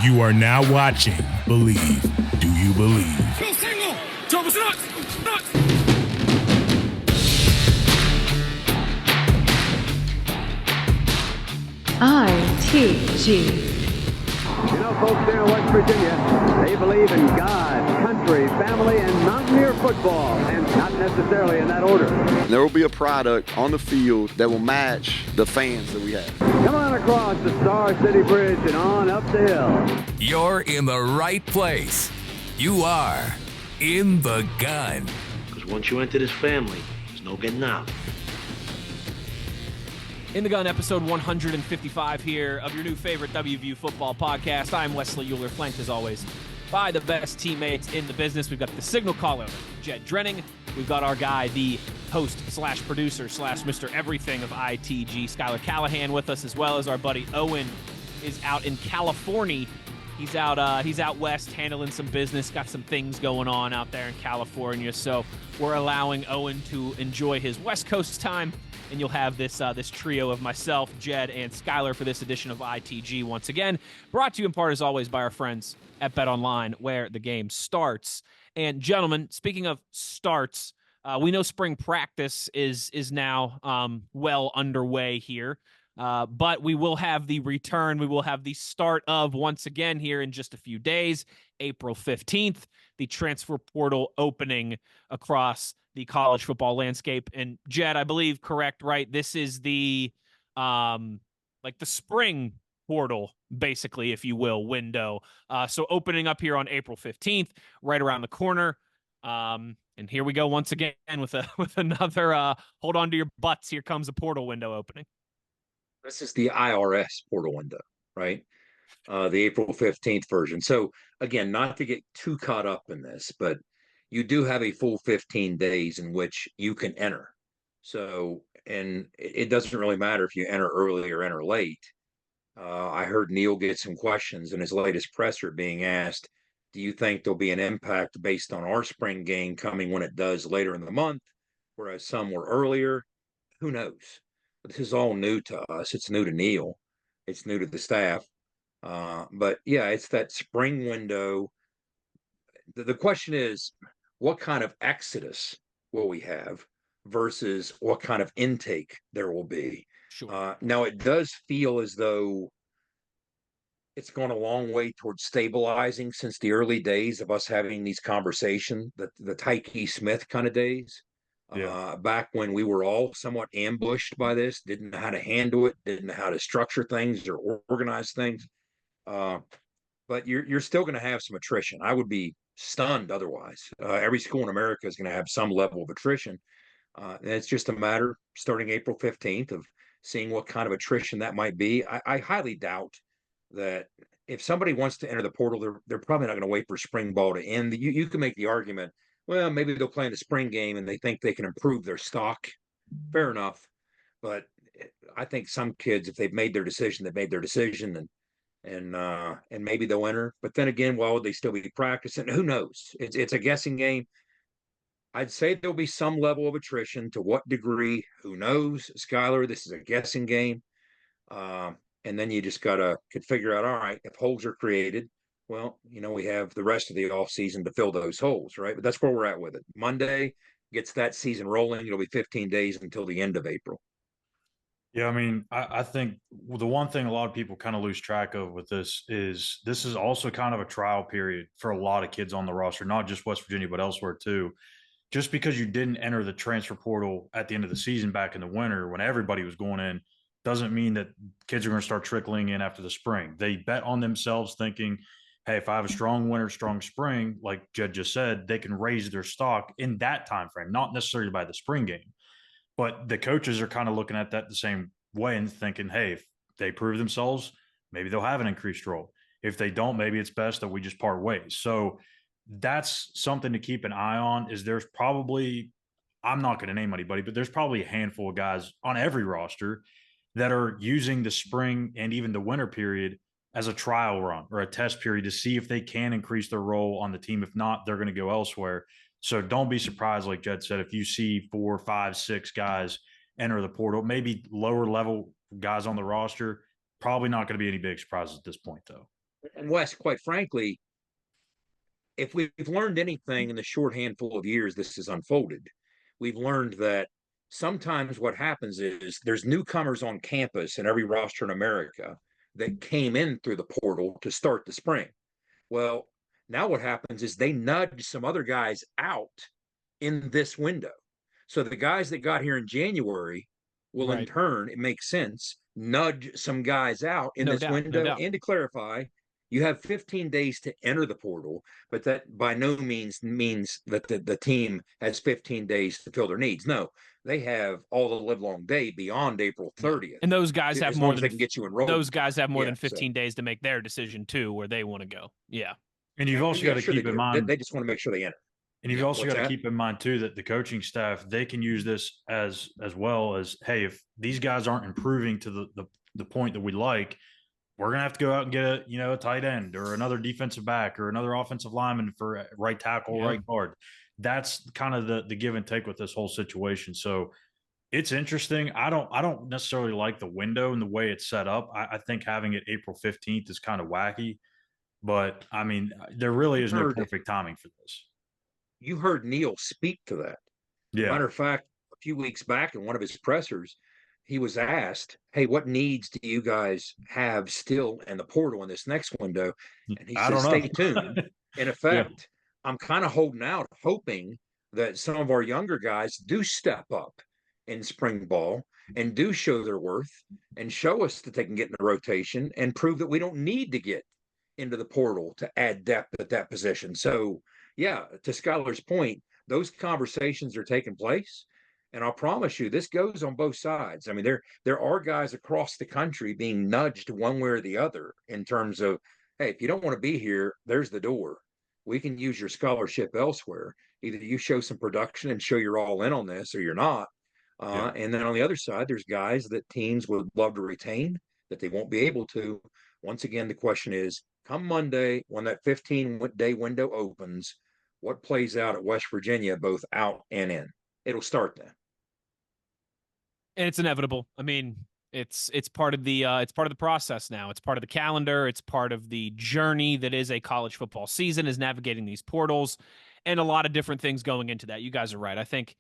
You are now watching Believe. Do you believe? Go single! Jarvis nuts! ITG. You know, folks there in West Virginia, they believe in God, country, family, and Mountaineer football, and not necessarily in that order. There will be a product on the field that will match the fans that we have. Come on across the Star City Bridge and on up the hill. You're in the right place. You are in the gun. Because once you enter this family, there's no getting out. In the Gun, episode 155 here of your new favorite WVU football podcast. I'm Wesley Euler, flanked as always by the best teammates in the business. We've got the signal caller, Jed Drenning. We've got our guy, the host slash producer slash Mr. Everything of ITG, Skylar Callahan, with us, as well as our buddy Owen is out in California. He's out west handling some business, got some things going on out there in California. So we're allowing Owen to enjoy his West Coast time. And you'll have this trio of myself, Jed, and Skylar for this edition of ITG once again. Brought to you in part, as always, by our friends at BetOnline, where the game starts. And gentlemen, speaking of starts, we know spring practice is now well underway here. But we will have the return. We will have the start of, once again, here in just a few days, April 15th, the transfer portal opening across the college football landscape. And Jed, I believe, correct, right? This is the like the spring portal, basically, if you will, window. So opening up here on April 15th, right around the corner. And here we go once again with another hold on to your butts. Here comes a portal window opening. This is the IRS portal window, right? The April 15th version. So again, not to get too caught up in this, but you do have a full 15 days in which you can enter. So, and it doesn't really matter if you enter early or enter late. I heard Neal get some questions in his latest presser being asked, do you think there'll be an impact based on our spring game coming when it does later in the month, whereas some were earlier? Who knows? This is all new to us. It's new to Neal. It's new to the staff. But yeah, it's that spring window. The question is, what kind of exodus will we have versus what kind of intake there will be? Sure. Now, it does feel as though it's gone a long way towards stabilizing since the early days of us having these conversations, the Tyke Smith kind of days. Yeah. Back when we were all somewhat ambushed by this, didn't know how to handle it, didn't know how to structure things or organize things. But you're still going to have some attrition. I would be stunned otherwise. Every school in America is going to have some level of attrition. And it's just a matter starting April 15th of seeing what kind of attrition that might be. I highly doubt that if somebody wants to enter the portal, they're probably not going to wait for spring ball to end. You can make the argument, well, maybe they'll play in the spring game and they think they can improve their stock. Fair enough. But I think some kids, if they've made their decision, they've made their decision, and maybe they'll enter. But then again, why would they still be practicing? Who knows? It's a guessing game. I'd say there'll be some level of attrition. To what degree? Who knows? Skylar, this is a guessing game. And then you just could figure out, all right, if holes are created, well, we have the rest of the off season to fill those holes, right? But that's where we're at with it. Monday gets that season rolling. It'll be 15 days until the end of April. Yeah, I mean, I think the one thing a lot of people kind of lose track of with this is also kind of a trial period for a lot of kids on the roster, not just West Virginia, but elsewhere too. Just because you didn't enter the transfer portal at the end of the season back in the winter when everybody was going in doesn't mean that kids are going to start trickling in after the spring. They bet on themselves thinking, hey, if I have a strong winter, strong spring, like Jed just said, they can raise their stock in that time frame, not necessarily by the spring game. But the coaches are kind of looking at that the same way and thinking, hey, if they prove themselves, maybe they'll have an increased role. If they don't, maybe it's best that we just part ways. So that's something to keep an eye on. There's probably, I'm not going to name anybody, but there's probably a handful of guys on every roster that are using the spring and even the winter period as a trial run or a test period to see if they can increase their role on the team. If not, they're going to go elsewhere. So don't be surprised, like Jed said, if you see 4, 5, 6 guys enter the portal, maybe lower level guys on the roster, probably not going to be any big surprises at this point, though. And Wes, quite frankly, if we've learned anything in the short handful of years this has unfolded, we've learned that sometimes what happens is there's newcomers on campus in every roster in America that came in through the portal to start the spring. Well, now what happens is they nudge some other guys out in this window. So the guys that got here in January will in turn, it makes sense, nudge some guys out in this window. And to clarify, you have 15 days to enter the portal, but that by no means means that the team has 15 days to fill their needs. No, they have all the livelong day beyond April 30th. And those guys have more than they can get you enrolled. Those guys have more than 15 days to make their decision too, where they want to go. Yeah. And you've also got to keep in mind they just want to make sure they enter. And you've also got to keep in mind too that the coaching staff, they can use this as well as, hey, if these guys aren't improving to the point that we like, we're gonna have to go out and get a tight end or another defensive back or another offensive lineman for right tackle, right guard. That's kind of the give and take with this whole situation. So it's interesting. I don't necessarily like the window and the way it's set up. I think having it April 15th is kind of wacky, but I mean, there really is no perfect timing for this. You heard Neal speak to that. Yeah. Matter of fact, a few weeks back in one of his pressers, he was asked, hey, what needs do you guys have still in the portal in this next window? And he said, stay tuned. In effect, I'm kind of holding out, hoping that some of our younger guys do step up in spring ball and do show their worth and show us that they can get in the rotation and prove that we don't need to get into the portal to add depth at that position. So, yeah, to Skylar's point, those conversations are taking place. And I'll promise you, this goes on both sides. I mean, there are guys across the country being nudged one way or the other in terms of, hey, if you don't want to be here, there's the door. We can use your scholarship elsewhere. Either you show some production and show you're all in on this, or you're not. And then on the other side, there's guys that teams would love to retain that they won't be able to. Once again, the question is, come Monday, when that 15-day window opens, what plays out at West Virginia, both out and in? It'll start then. And it's inevitable. I mean, it's part of the process now. It's part of the calendar. It's part of the journey that is a college football season, is navigating these portals and a lot of different things going into that. You guys are right. I think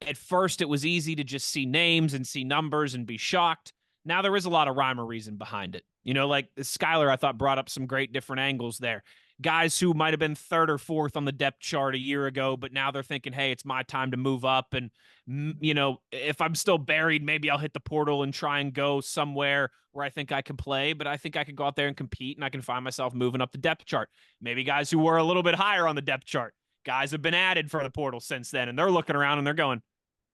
at first it was easy to just see names and see numbers and be shocked. Now there is a lot of rhyme or reason behind it. Like Skylar, I thought, brought up some great different angles there. Guys who might have been third or fourth on the depth chart a year ago, but now they're thinking, hey, it's my time to move up. And, if I'm still buried, maybe I'll hit the portal and try and go somewhere where I think I can play, but I think I can go out there and compete and I can find myself moving up the depth chart. Maybe guys who were a little bit higher on the depth chart. Guys have been added for the portal since then, and they're looking around and they're going,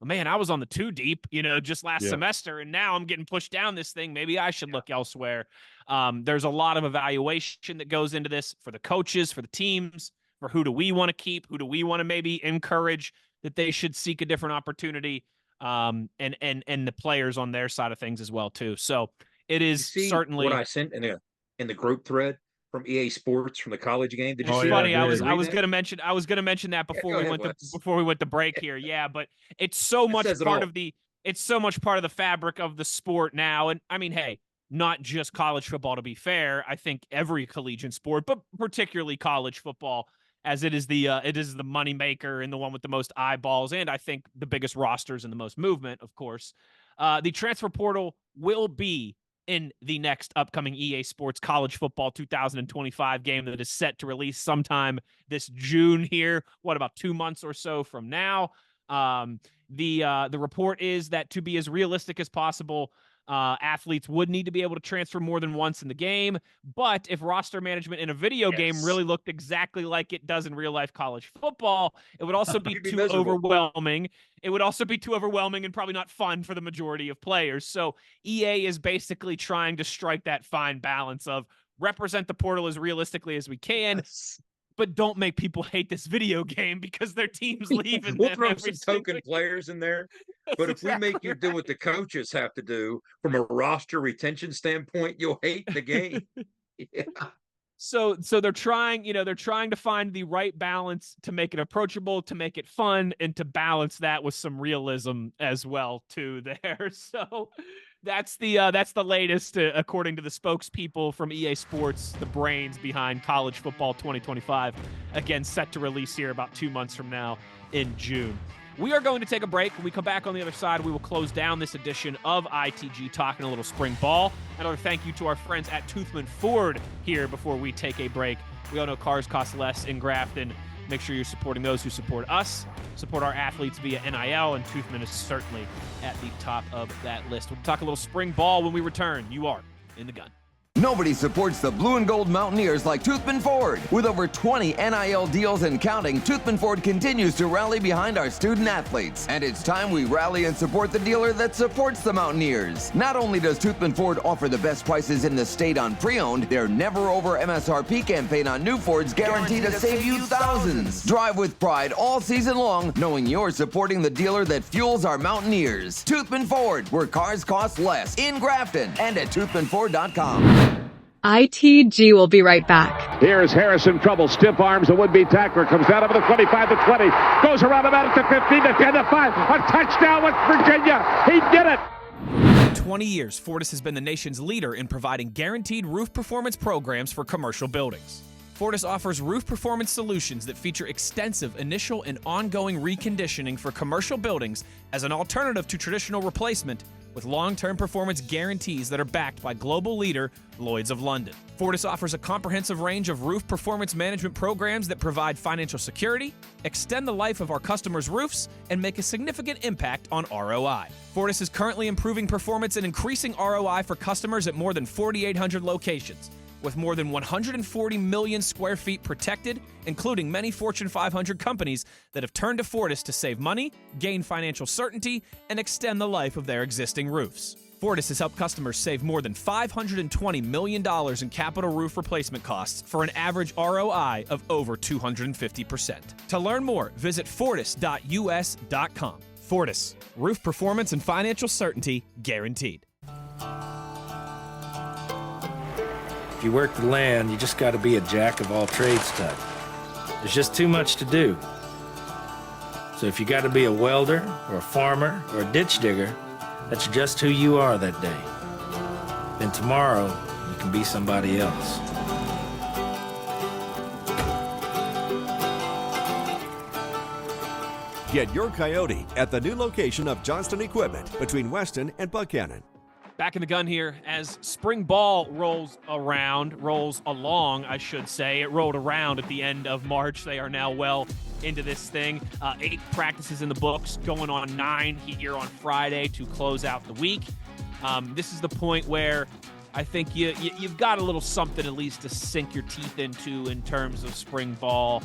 oh, man, I was on the 2 deep, just last semester, and now I'm getting pushed down this thing. Maybe I should look elsewhere. There's a lot of evaluation that goes into this for the coaches, for the teams, for who do we want to keep, who do we want to maybe encourage that they should seek a different opportunity, and the players on their side of things as well too. So it is certainly what I sent in the group thread from EA Sports from the college game. Did you see funny? that? I was going to mention that before we went to break here. Yeah, but it's so much part of the fabric of the sport now. And I mean, hey, not just college football, to be fair. I think every collegiate sport, but particularly college football, as it is the money maker and the one with the most eyeballs, and I think the biggest rosters and the most movement, of course. The transfer portal will be in the next upcoming EA Sports College Football 2025 game that is set to release sometime this June here. What, about 2 months or so from now? The report is that to be as realistic as possible, athletes would need to be able to transfer more than once in the game. But if roster management in a video game really looked exactly like it does in real life college football, it would also be too overwhelming. It would also be too overwhelming and probably not fun for the majority of players. So EA is basically trying to strike that fine balance of represent the portal as realistically as we can, but don't make people hate this video game because their team's leaving. We'll throw some token players in there. But if we make you do what the coaches have to do from a roster retention standpoint, you'll hate the game. So they're trying to find the right balance to make it approachable, to make it fun, and to balance that with some realism as well too there. So That's the latest, according to the spokespeople from EA Sports, the brains behind College Football 2025. Again, set to release here about 2 months from now in June. We are going to take a break. When we come back on the other side, we will close down this edition of ITG, talking a little spring ball. Another thank you to our friends at Toothman Ford here before we take a break. We all know cars cost less in Grafton. Make sure you're supporting those who support us, support our athletes via NIL, and Toothman is certainly at the top of that list. We'll talk a little spring ball when we return. You are in the gun. Nobody supports the blue and gold Mountaineers like Toothman Ford. With over 20 NIL deals and counting, Toothman Ford continues to rally behind our student athletes. And it's time we rally and support the dealer that supports the Mountaineers. Not only does Toothman Ford offer the best prices in the state on pre-owned, their never over MSRP campaign on new Fords guaranteed to save you thousands. Drive with pride all season long, knowing you're supporting the dealer that fuels our Mountaineers. Toothman Ford, where cars cost less, in Grafton and at toothmanford.com. ITG will be right back. Here's Harrison, trouble, stiff arms, the would-be tackler, comes down over the 25 to 20, goes around about at the 15 to 10 to 5, a touchdown with Virginia, he did it! For 20 years, Fortis has been the nation's leader in providing guaranteed roof performance programs for commercial buildings. Fortis offers roof performance solutions that feature extensive initial and ongoing reconditioning for commercial buildings as an alternative to traditional replacement, with long-term performance guarantees that are backed by global leader Lloyd's of London. Fortis offers a comprehensive range of roof performance management programs that provide financial security, extend the life of our customers' roofs, and make a significant impact on ROI. Fortis is currently improving performance and increasing ROI for customers at more than 4,800 locations, with more than 140 million square feet protected, including many Fortune 500 companies that have turned to Fortis to save money, gain financial certainty, and extend the life of their existing roofs. Fortis has helped customers save more than $520 million in capital roof replacement costs for an average ROI of over 250%. To learn more, visit fortis.us.com. Fortis, roof performance and financial certainty guaranteed. If you work the land, you just got to be a jack of all trades type. There's just too much to do. So if you got to be a welder or a farmer or a ditch digger, that's just who you are that day. Then tomorrow, you can be somebody else. Get your Coyote at the new location of Johnston Equipment between Weston and Buchanan. Back in the gun here as spring ball rolls along, I should say. It rolled around at the end of March. They are now well into this thing. 8 practices in the books, going on 9 here on Friday to close out the week. This is the point where I think you've got a little something at least to sink your teeth into in terms of spring ball.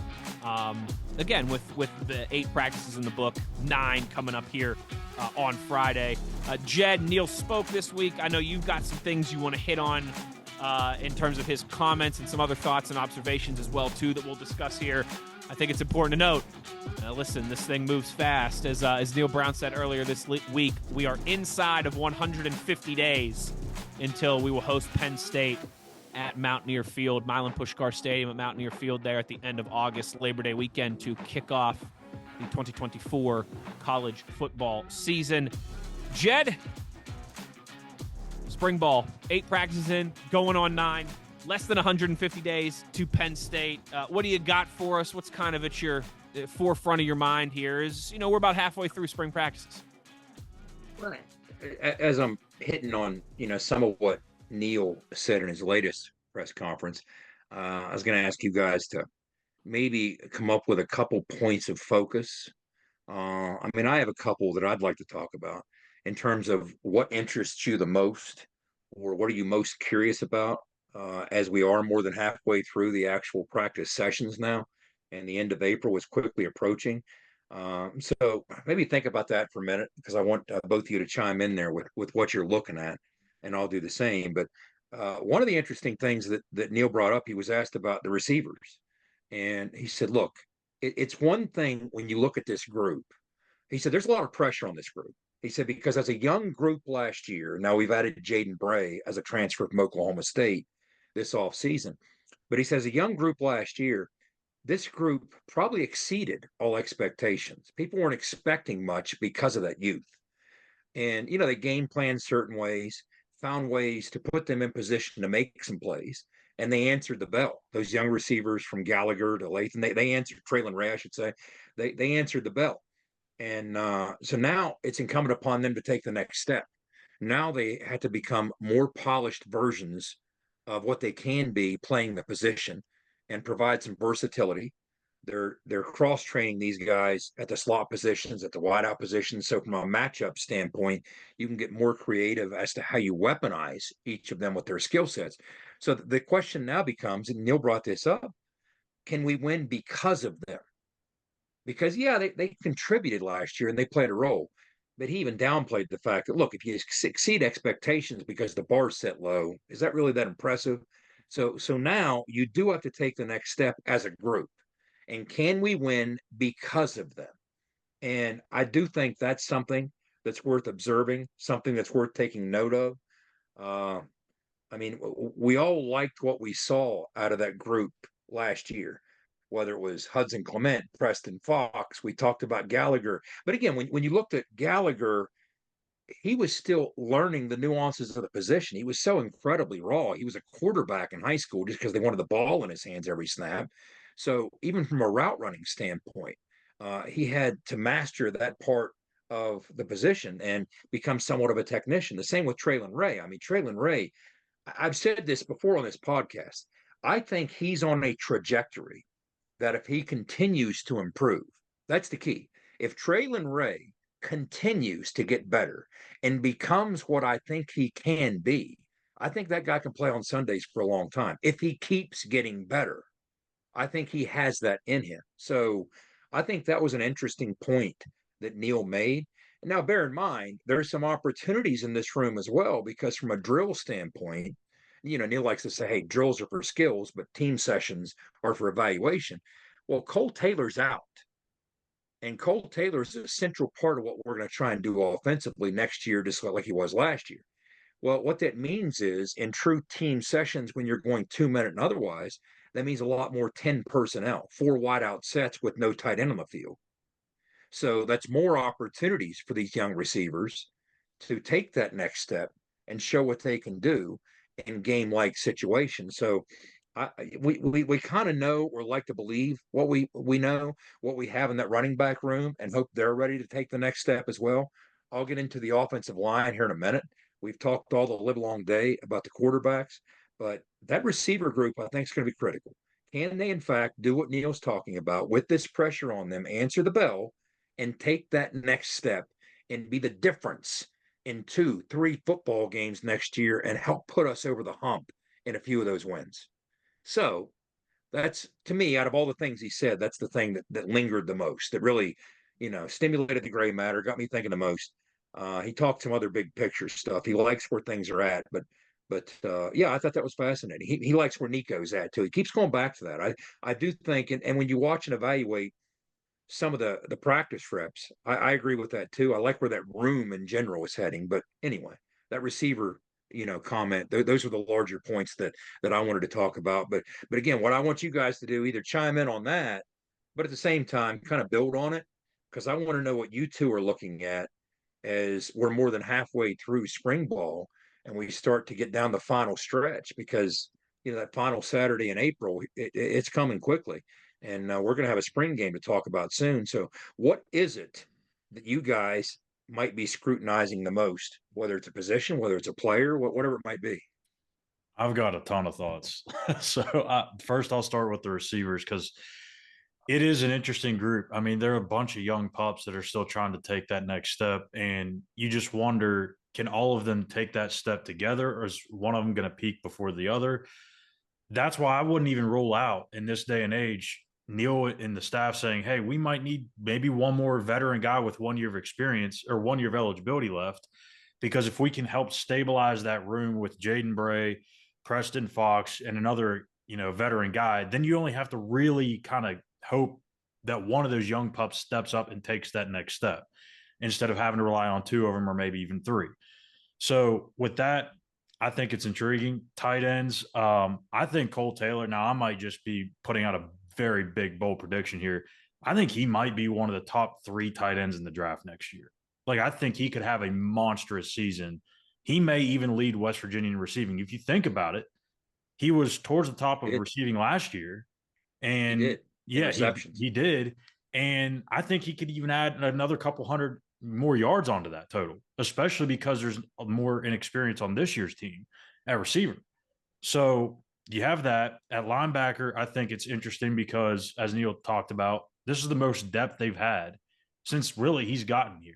Again, with the 8 practices in the book, 9 coming up here on Friday. Jed, Neal spoke this week. I know you've got some things you want to hit on in terms of his comments and some other thoughts and observations as well, too, that we'll discuss here. I think it's important to note, listen, this thing moves fast. As Neal Brown said earlier this week, we are inside of 150 days until we will host Penn State at Mountaineer Field, Milan Puskar Stadium at Mountaineer Field there at the end of August, Labor Day weekend, to kick off the 2024 college football season. Jed, spring ball, 8 practices in, going on 9, less than 150 days to Penn State. What do you got for us? What's kind of at your forefront of your mind here? We're about halfway through spring practices. Right. As I'm hitting on, some of what Neal said in his latest press conference, I was going to ask you guys to maybe come up with a couple points of focus. I have a couple that I'd like to talk about in terms of what interests you the most, or what are you most curious about, as we are more than halfway through the actual practice sessions now, and the end of April is quickly approaching. So maybe think about that for a minute, because I want both of you to chime in there with what you're looking at, and I'll do the same. But one of the interesting things that Neal brought up, he was asked about the receivers. And he said, look, it's one thing when you look at this group. He said, there's a lot of pressure on this group. He said, because as a young group last year, now we've added Jaden Bray as a transfer from Oklahoma State this offseason. But he says a young group last year, this group probably exceeded all expectations. People weren't expecting much because of that youth. And, they game planned certain ways, found ways to put them in position to make some plays. And they answered the bell. Those young receivers from Gallagher to Latham, they answered Traylon Ray, I should say. They answered the bell. And so now it's incumbent upon them to take the next step. Now they have to become more polished versions of what they can be playing the position and provide some versatility. They're cross training these guys at the slot positions, at the wideout positions. So from a matchup standpoint, you can get more creative as to how you weaponize each of them with their skill sets. So the question now becomes, and Neal brought this up, can we win because of them? Because they contributed last year and they played a role. But he even downplayed the fact that, look, if you exceed expectations because the bar's set low, is that really that impressive? So now you do have to take the next step as a group. And can we win because of them? And I do think that's something that's worth observing, something that's worth taking note of. I mean, we all liked what we saw out of that group last year, whether it was Hudson Clement, Preston Fox. We talked about Gallagher. But again, when you looked at Gallagher, he was still learning the nuances of the position. He was so incredibly raw. He was a quarterback in high school just because they wanted the ball in his hands every snap. So even from a route running standpoint, he had to master that part of the position and become somewhat of a technician. The same with Traylon Ray. I mean, Traylon Ray, I've said this before on this podcast. I think he's on a trajectory that if he continues to improve, that's the key. If Traylon Ray continues to get better and becomes what I think he can be, I think that guy can play on Sundays for a long time. If he keeps getting better, I think he has that in him. So I think that was an interesting point that Neal made. Now, bear in mind, there's some opportunities in this room as well, because from a drill standpoint, Neal likes to say, hey, drills are for skills, but team sessions are for evaluation. Well, Kole Taylor's out. And Kole Taylor is a central part of what we're going to try and do offensively next year, just like he was last year. Well, what that means is in true team sessions, when you're going 2-minute and otherwise, that means a lot more 10 personnel, 4 wideout sets with no tight end on the field. So that's more opportunities for these young receivers to take that next step and show what they can do in game-like situations. So we kind of know or like to believe what we know, what we have in that running back room, and hope they're ready to take the next step as well. I'll get into the offensive line here in a minute. We've talked all the live long day about the quarterbacks, but that receiver group I think is going to be critical. Can they, in fact, do what Neal's talking about with this pressure on them, answer the bell, and take that next step and be the difference in 2-3 football games next year and help put us over the hump in a few of those wins? So that's, to me, out of all the things he said, that's the thing that lingered the most, that really, stimulated the gray matter, got me thinking the most. He talked some other big picture stuff. He likes where things are at, but I thought that was fascinating. He likes where Nico's at too. He keeps going back to that. I do think, and when you watch and evaluate some of the practice reps, I agree with that too. I like where that room in general is heading. But anyway, that receiver, comment, those are the larger points that I wanted to talk about. But again, what I want you guys to do, either chime in on that, but at the same time, kind of build on it, because I want to know what you two are looking at as we're more than halfway through spring ball and we start to get down the final stretch, because that final Saturday in April, it's coming quickly, and we're going to have a spring game to talk about soon. So what is it that you guys might be scrutinizing the most, whether it's a position, whether it's a player, whatever it might be? I've got a ton of thoughts. So first I'll start with the receivers, because it is an interesting group. I mean, there are a bunch of young pups that are still trying to take that next step. And you just wonder, can all of them take that step together, or is one of them going to peak before the other? That's why I wouldn't even rule out in this day and age, Neal and the staff saying, hey, we might need maybe one more veteran guy with 1 year of experience or 1 year of eligibility left. Because if we can help stabilize that room with Jaden Bray, Preston Fox, and another, veteran guy, then you only have to really kind of hope that one of those young pups steps up and takes that next step instead of having to rely on 2 of them or maybe even 3. So with that, I think it's intriguing. Tight ends, I think Kole Taylor, now I might just be putting out a very big, bold prediction here. I think he might be one of the top 3 tight ends in the draft next year. Like, I think he could have a monstrous season. He may even lead West Virginia in receiving. If you think about it, he was towards the top of receiving last year. And he did. Yeah, Interceptions. he did. And I think he could even add another couple hundred more yards onto that total, especially because there's more inexperience on this year's team at receiver. So you have that at linebacker. I think it's interesting because, as Neal talked about, this is the most depth they've had since really he's gotten here.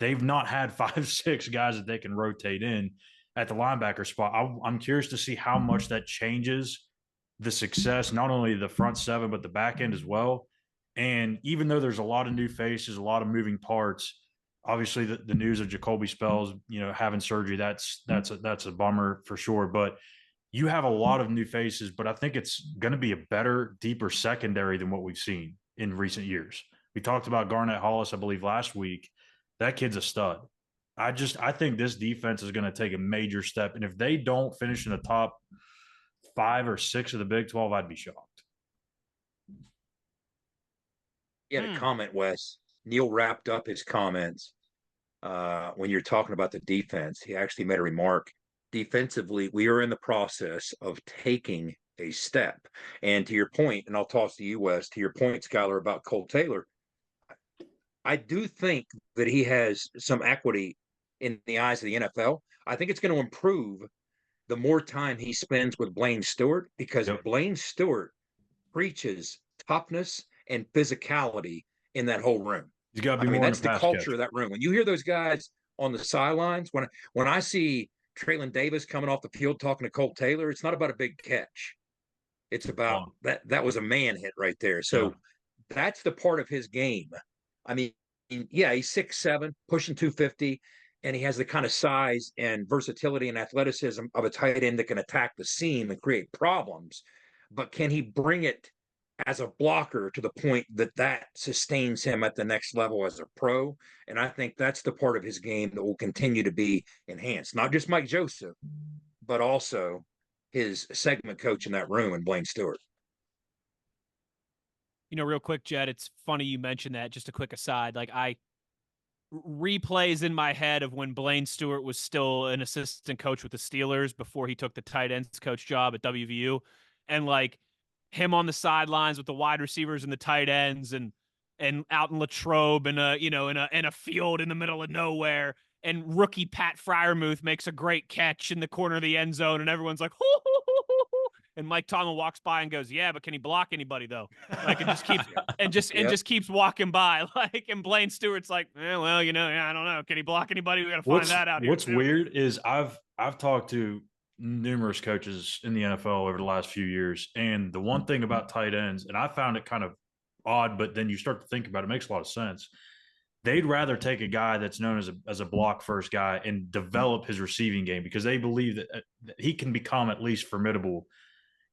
They've not had 5-6 guys that they can rotate in at the linebacker spot. I'm curious to see how much that changes the success, not only the front seven, but the back end as well. And even though there's a lot of new faces, a lot of moving parts, obviously the news of Jacoby Spells, having surgery, that's a bummer for sure. But you have a lot of new faces, but I think it's going to be a better, deeper secondary than what we've seen in recent years. We talked about Garnett Hollis, I believe, last week. That kid's a stud. I think this defense is going to take a major step. And if they don't finish in the top 5 or 6 of the Big 12, I'd be shocked. He had a comment, Wes. Neal wrapped up his comments when you're talking about the defense. He actually made a remark. Defensively, we are in the process of taking a step. And to your point, and I'll toss to you, Wes, to your point, Skylar, about Kole Taylor, I do think that he has some equity in the eyes of the NFL. I think it's going to improve the more time he spends with Blaine Stewart, because Blaine Stewart preaches toughness and physicality in that whole room. He's got to be more that's in the culture of that room. When you hear those guys on the sidelines, when I see Traylon Davis coming off the field talking to Kole Taylor, it's not about a big catch. It's about that was a man hit right there. So that's the part of his game. I mean, yeah, he's 6'7", pushing 250, and he has the kind of size and versatility and athleticism of a tight end that can attack the seam and create problems. But can he bring it as a blocker to the point that sustains him at the next level as a pro? And I think that's the part of his game that will continue to be enhanced. Not just Mike Joseph, but also his segment coach in that room and Blaine Stewart. Real quick, Jed, it's funny you mentioned that. Just a quick aside. Like, replays in my head of when Blaine Stewart was still an assistant coach with the Steelers before he took the tight ends coach job at WVU, and like him on the sidelines with the wide receivers and the tight ends, and out in Latrobe in a field in the middle of nowhere, and rookie Pat Freiermuth makes a great catch in the corner of the end zone, and everyone's like, hoo, hoo, hoo, hoo, hoo. And Mike Tomlin walks by and goes, "Yeah, but can he block anybody though?" Like, it just keeps just keeps walking by. Like, and Blaine Stewart's like, I don't know. Can he block anybody? We got to find that out here. What's weird is I've talked to numerous coaches in the NFL over the last few years, and the one thing about tight ends, and I found it kind of odd, but then you start to think about it, it makes a lot of sense. They'd rather take a guy that's known as a block first guy and develop his receiving game, because they believe that he can become at least formidable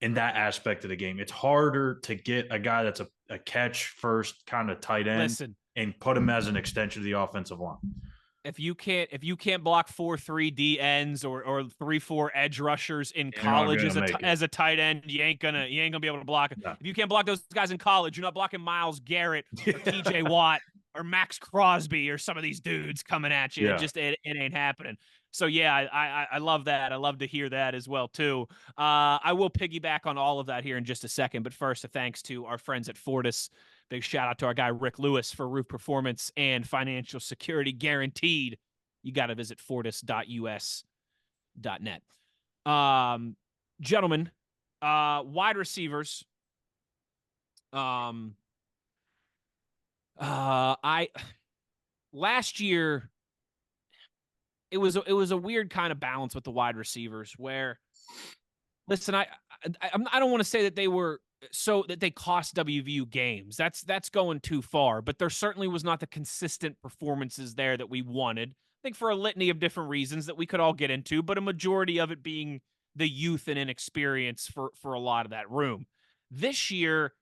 in that aspect of the game. It's harder to get a guy that's a catch first kind of tight end and put him as an extension of the offensive line. If you can't block 4-3 D ends or 3-4 edge rushers in college as a tight end, you ain't gonna be able to block it. No. If you can't block those guys in college, you're not blocking Myles Garrett or TJ Watt or Max Crosby or some of these dudes coming at you. Yeah. It ain't happening. So yeah, I love that. I love to hear that as well too. I will piggyback on all of that here in just a second, but first, a thanks to our friends at Fortis. Big shout out to our guy Rick Lewis for roof performance and financial security guaranteed. You got to visit fortis.us.net. Gentlemen, wide receivers. Last year, it was a weird kind of balance with the wide receivers where, listen, I don't want to say that they were so that they cost WVU games. That's going too far, but there certainly was not the consistent performances there that we wanted. I think for a litany of different reasons that we could all get into, but a majority of it being the youth and inexperience for a lot of that room. This year,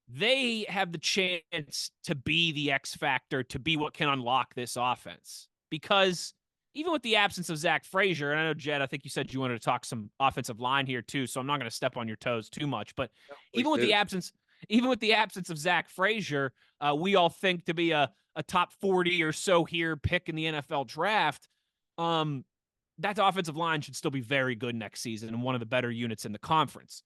they have the chance to be the X factor, to be what can unlock this offense. Because even with the absence of Zach Frazier, and I know, Jed, I think you said you wanted to talk some offensive line here too, so I'm not going to step on your toes too much. But even with the absence of Zach Frazier, we all think to be a a top 40 or so here pick in the NFL draft, that offensive line should still be very good next season and one of the better units in the conference.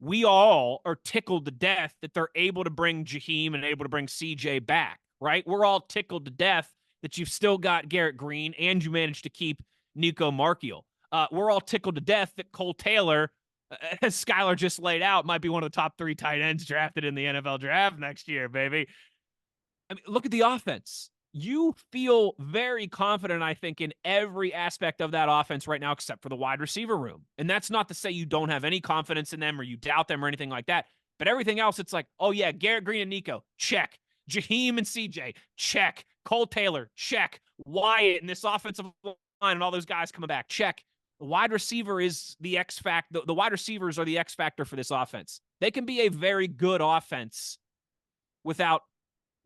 We all are tickled to death that they're able to bring Jaheim and able to bring CJ back, right? We're all tickled to death that you've still got Garrett Green and you managed to keep Nico Markiel. We're all tickled to death that Kole Taylor, as Skylar just laid out, might be one of the top 3 tight ends drafted in the NFL draft next year, baby. I mean, look at the offense. You feel very confident, I think, in every aspect of that offense right now, except for the wide receiver room. And that's not to say you don't have any confidence in them or you doubt them or anything like that. But everything else, it's like, oh, yeah, Garrett Green and Nico, check. Jaheim and CJ, check. Kole Taylor, check. Wyatt and this offensive line and all those guys coming back, check. The wide receiver is the X factor. The wide receivers are the X factor for this offense. They can be a very good offense without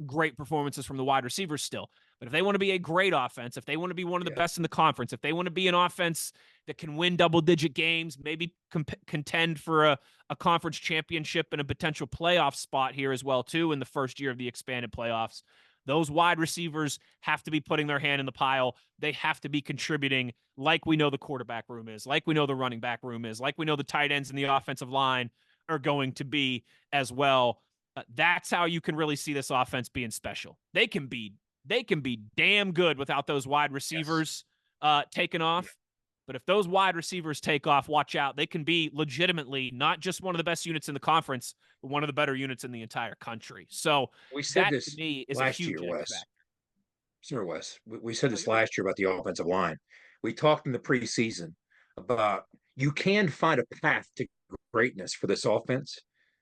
great performances from the wide receivers still. But if they want to be a great offense, if they want to be one of the best in the conference, if they want to be an offense that can win double-digit games, maybe contend for a conference championship and a potential playoff spot here as well, too, in the first year of the expanded playoffs, those wide receivers have to be putting their hand in the pile. They have to be contributing like we know the quarterback room is, like we know the running back room is, like we know the tight ends and the offensive line are going to be as well. That's how you can really see this offense being special. They can be damn good without those wide receivers taking off. Yeah. But if those wide receivers take off, watch out. They can be legitimately not just one of the best units in the conference, but one of the better units in the entire country. So we said that this to me is last a huge year, Wes. factor. Sir Wes, we said this last year about the offensive line. We talked in the preseason about you can find a path to greatness for this offense,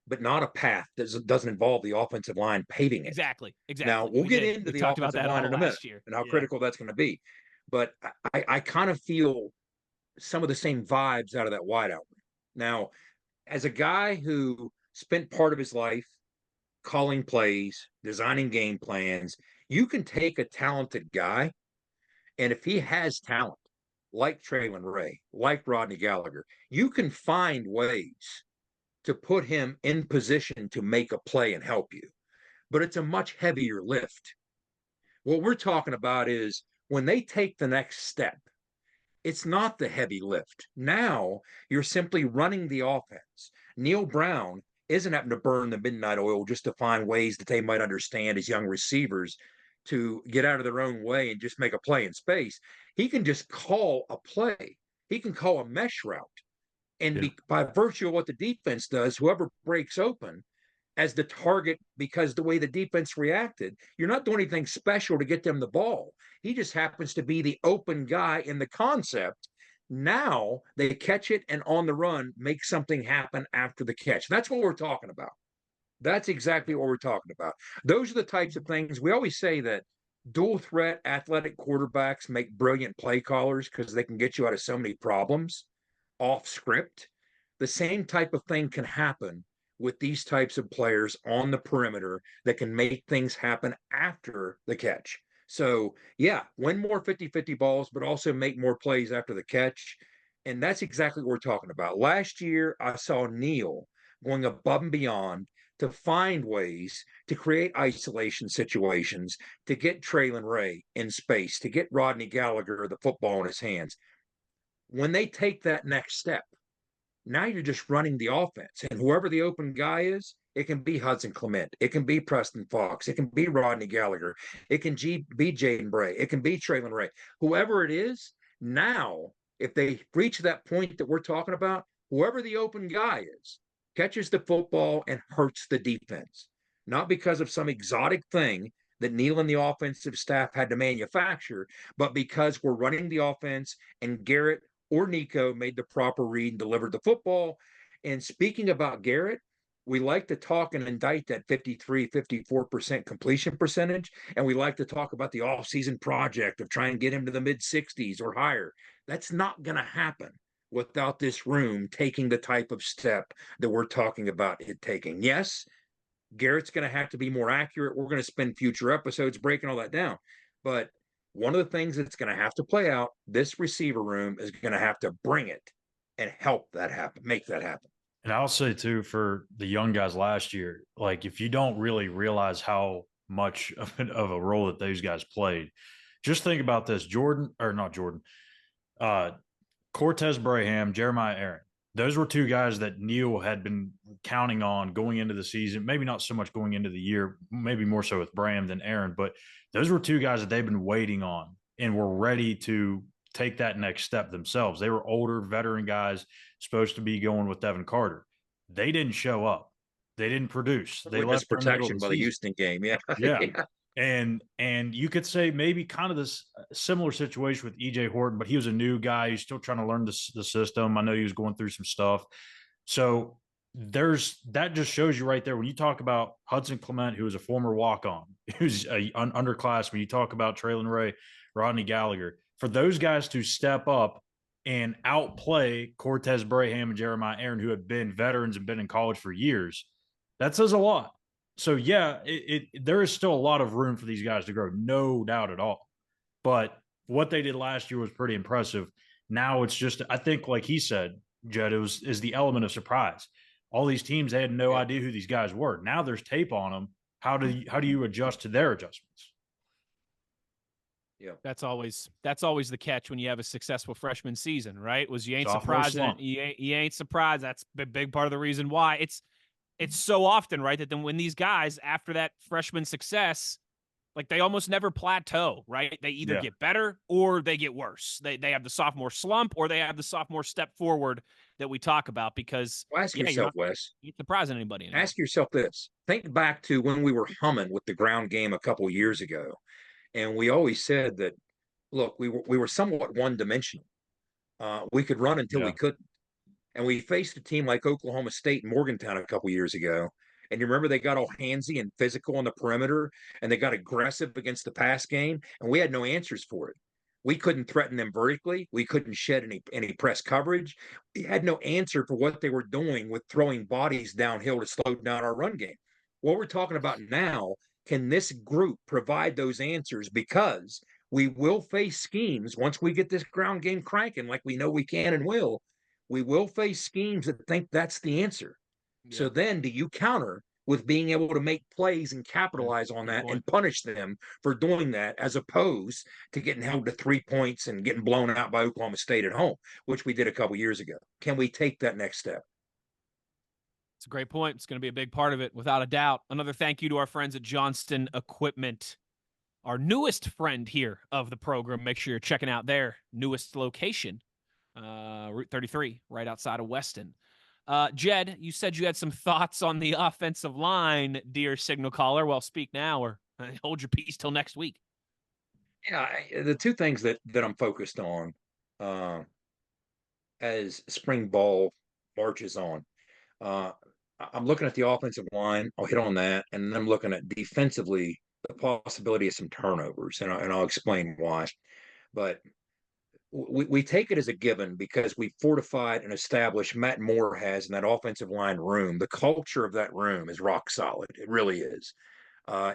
but not a path that doesn't involve the offensive line paving it. Exactly. Now, we'll get into the offensive line in a minute and how critical that's going to be. But I kind of feel some of the same vibes out of that wideout. Now, as a guy who spent part of his life calling plays, designing game plans, you can take a talented guy, and if he has talent, like Traylon Ray, like Rodney Gallagher, you can find ways to put him in position to make a play and help you. But it's a much heavier lift. What we're talking about is when they take the next step, it's not the heavy lift. Now you're simply running the offense. Neal Brown isn't having to burn the midnight oil just to find ways that they might understand as young receivers to get out of their own way and just make a play in space. He can just call a play. He can call a mesh route. And by virtue of what the defense does, whoever breaks open as the target, because the way the defense reacted, you're not doing anything special to get them the ball. He just happens to be the open guy in the concept. Now they catch it and on the run, make something happen after the catch. That's what we're talking about. That's exactly what we're talking about. Those are the types of things. We always say that dual threat athletic quarterbacks make brilliant play callers because they can get you out of so many problems off script. The same type of thing can happen with these types of players on the perimeter that can make things happen after the catch. So, yeah, win more 50-50 balls, but also make more plays after the catch. And that's exactly what we're talking about. Last year, I saw Neal going above and beyond to find ways to create isolation situations, to get Traylon Ray in space, to get Rodney Gallagher the football in his hands. When they take that next step, now you're just running the offense. And whoever the open guy is, it can be Hudson Clement. It can be Preston Fox. It can be Rodney Gallagher. It can be Jaden Bray. It can be Traylon Ray. Whoever it is, now, if they reach that point that we're talking about, whoever the open guy is, catches the football and hurts the defense. Not because of some exotic thing that Neal and the offensive staff had to manufacture, but because we're running the offense and Garrett or Nico made the proper read and delivered the football. And speaking about Garrett, we like to talk and indict that 53-54% completion percentage. And we like to talk about the offseason project of trying to get him to the mid-60s or higher. That's not going to happen without this room taking the type of step that we're talking about it taking. Yes, Garrett's going to have to be more accurate. We're going to spend future episodes breaking all that down. But one of the things that's going to have to play out, this receiver room is going to have to bring it and help that happen, make that happen. And I'll say, too, for the young guys last year, like if you don't really realize how much of a role that those guys played. Just think about this: Cortez Braham, Jeremiah Aaron. Those were two guys that Neal had been counting on going into the season. Maybe not so much going into the year, maybe more so with Braham than Aaron, but those were two guys that they've been waiting on and were ready to take that next step themselves. They were older, veteran guys supposed to be going with Devin Carter. They didn't show up. They didn't produce. They left protection by the Houston game. Yeah. Yeah. And you could say maybe kind of this similar situation with EJ Horton, but he was a new guy. He's still trying to learn the system. I know he was going through some stuff. So that just shows you right there. When you talk about Hudson Clement, who was a former walk-on, who's an underclassman, you talk about Traylon Ray, Rodney Gallagher, for those guys to step up and outplay Cortez Braham and Jeremiah Aaron, who had been veterans and been in college for years, that says a lot. So, yeah, there is still a lot of room for these guys to grow, no doubt at all. But what they did last year was pretty impressive. Now it's just, I think, like he said, Jed, is the element of surprise. All these teams, they had no idea who these guys were. Now there's tape on them. How do you adjust to their adjustments? Yeah, that's always the catch when you have a successful freshman season, right? Was you ain't surprised. You ain't surprised. That's a big part of the reason why it's so often, right, that then when these guys, after that freshman success, like they almost never plateau, right? They either get better or they get worse. They have the sophomore slump or they have the sophomore step forward that we talk about because ask yourself, Wes. You're not surprising anybody anymore. Ask yourself this. Think back to when we were humming with the ground game a couple of years ago. And we always said that, look, we were somewhat one-dimensional. We could run until we couldn't. And we faced a team like Oklahoma State and Morgantown a couple years ago. And you remember they got all handsy and physical on the perimeter, and they got aggressive against the pass game, and we had no answers for it. We couldn't threaten them vertically. We couldn't shed any press coverage. We had no answer for what they were doing with throwing bodies downhill to slow down our run game. What we're talking about now, can this group provide those answers? Because we will face schemes once we get this ground game cranking like we know we can and will. We will face schemes that think that's the answer. Yeah. So then do you counter with being able to make plays and capitalize on that and punish them for doing that, as opposed to getting held to 3 points and getting blown out by Oklahoma State at home, which we did a couple years ago? Can we take that next step? It's a great point. It's going to be a big part of it, without a doubt. Another thank you to our friends at Johnston Equipment, our newest friend here of the program. Make sure you're checking out their newest location. Route 33, right outside of Weston. Jed, you said you had some thoughts on the offensive line, dear signal caller. Well, speak now or hold your peace till next week. Yeah, the two things that I'm focused on as spring ball marches on, I'm looking at the offensive line. I'll hit on that, and then I'm looking at defensively the possibility of some turnovers, and I'll explain why. But we take it as a given because we fortified and established, Matt Moore has, in that offensive line room. The culture of that room is rock solid. It really is.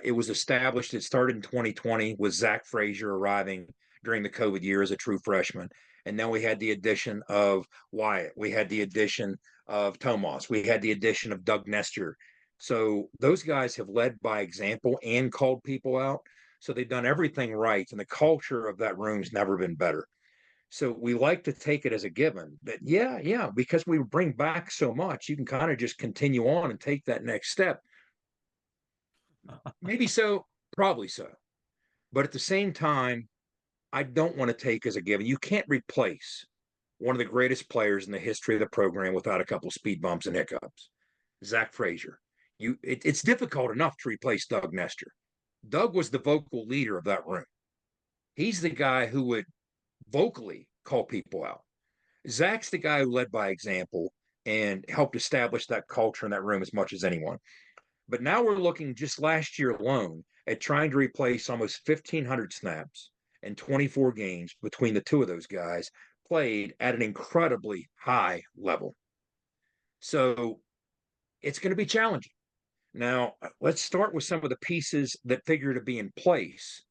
It was established. It started in 2020 with Zach Frazier arriving during the COVID year as a true freshman. And then we had the addition of Wyatt. We had the addition of Tomas. We had the addition of Doug Nestor. So those guys have led by example and called people out. So they've done everything right. And the culture of that room's never been better. So we like to take it as a given that, yeah, because we bring back so much, you can kind of just continue on and take that next step. Maybe so, probably so. But at the same time, I don't want to take as a given. You can't replace one of the greatest players in the history of the program without a couple of speed bumps and hiccups. Zach Frazier. It's difficult enough to replace Doug Nestor. Doug was the vocal leader of that room. He's the guy who would vocally call people out. Zach's the guy who led by example and helped establish that culture in that room as much as anyone. But now we're looking just last year alone at trying to replace almost 1,500 snaps and 24 games between the two of those guys played at an incredibly high level. So it's going to be challenging. Now, let's start with some of the pieces that figure to be in place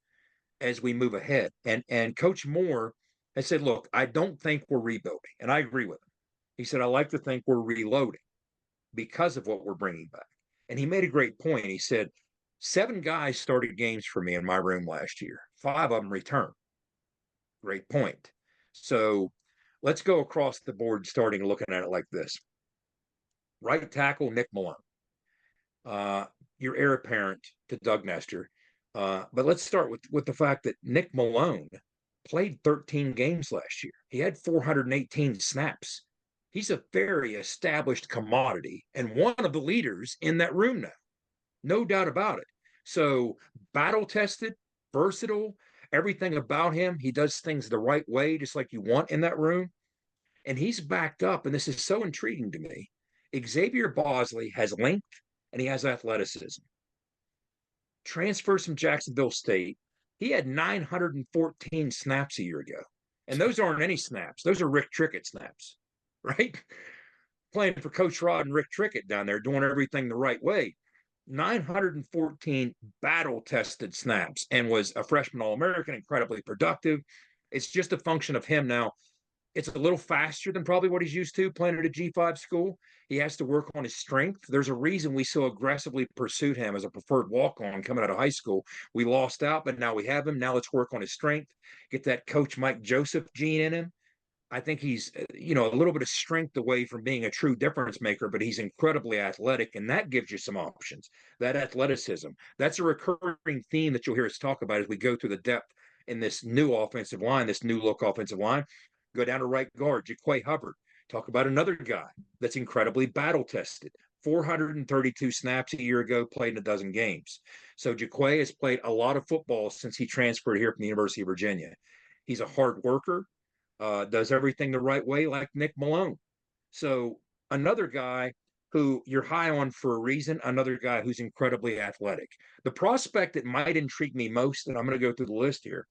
as we move ahead. And Coach Moore has said, look, I don't think we're rebuilding. And I agree with him. He said, I like to think we're reloading because of what we're bringing back. And he made a great point. He said, 7 guys started games for me in my room last year. 5 of them returned. Great point. So let's go across the board, starting looking at it like this. Right tackle, Nick Malone. Your heir apparent to Doug Nestor. But let's start with the fact that Nick Malone played 13 games last year. He had 418 snaps. He's a very established commodity and one of the leaders in that room now. No doubt about it. So battle tested, versatile, everything about him. He does things the right way, just like you want in that room. And he's backed up, and this is so intriguing to me. Xavier Bosley has length and he has athleticism. Transfers from Jacksonville State. He had 914 snaps a year ago. And those aren't any snaps. Those are Rick Trickett snaps, right? Playing for Coach Rod and Rick Trickett down there, doing everything the right way. 914 battle-tested snaps and was a freshman All-American, incredibly productive. It's just a function of him now. It's a little faster than probably what he's used to playing at a G5 school. He has to work on his strength. There's a reason we so aggressively pursued him as a preferred walk-on coming out of high school. We lost out, but now we have him. Now let's work on his strength, get that Coach Mike Joseph gene in him. I think he's, a little bit of strength away from being a true difference maker, but he's incredibly athletic, and that gives you some options. That athleticism, that's a recurring theme that you'll hear us talk about as we go through the depth in this new offensive line, this new look offensive line. Go down to right guard, Jaquay Hubbard. Talk about another guy that's incredibly battle tested. 432 snaps a year ago, played in a dozen games. So Jaquay has played a lot of football since he transferred here from the University of Virginia. He's a hard worker, does everything the right way like Nick Malone. So another guy who you're high on for a reason, another guy who's incredibly athletic. The prospect that might intrigue me most, and I'm going to go through the list here,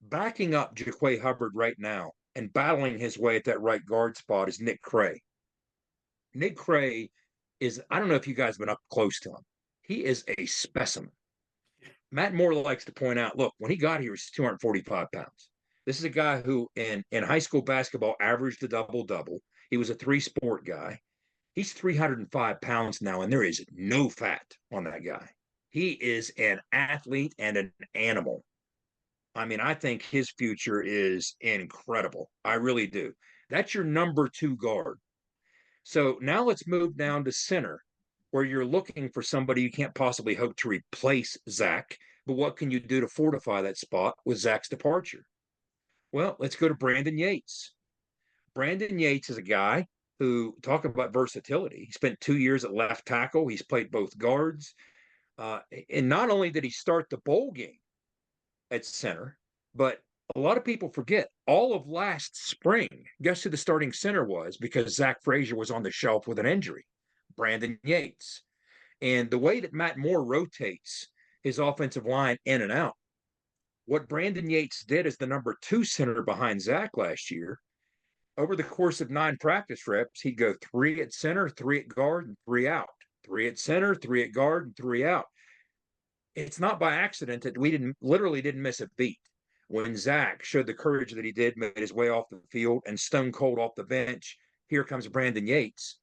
backing up Jaquay Hubbard right now and battling his way at that right guard spot is Nick Cray. Nick Cray is, I don't know if you guys have been up close to him. He is a specimen. Matt Moore likes to point out, look, when he got here, he was 245 pounds. This is a guy who in high school basketball averaged a double-double. He was a 3-sport guy. He's 305 pounds now, and there is no fat on that guy. He is an athlete and an animal. I mean, I think his future is incredible. I really do. That's your number 2 guard. So now let's move down to center, where you're looking for somebody you can't possibly hope to replace Zach. But what can you do to fortify that spot with Zach's departure? Well, let's go to Brandon Yates. Brandon Yates is a guy who, talk about versatility. He spent 2 years at left tackle. He's played both guards. And not only did he start the bowl game at center, but a lot of people forget all of last spring, guess who the starting center was, because Zach Frazier was on the shelf with an injury? Brandon Yates. And the way that Matt Moore rotates his offensive line in and out, what Brandon Yates did as the number 2 center behind Zach last year, over the course of 9 practice reps, he'd go 3 at center, 3 at guard, and 3 out. 3 at center, 3 at guard, and 3 out. It's not by accident that we didn't miss a beat. When Zach showed the courage that he did, made his way off the field and stone cold off the bench, here comes Brandon Yates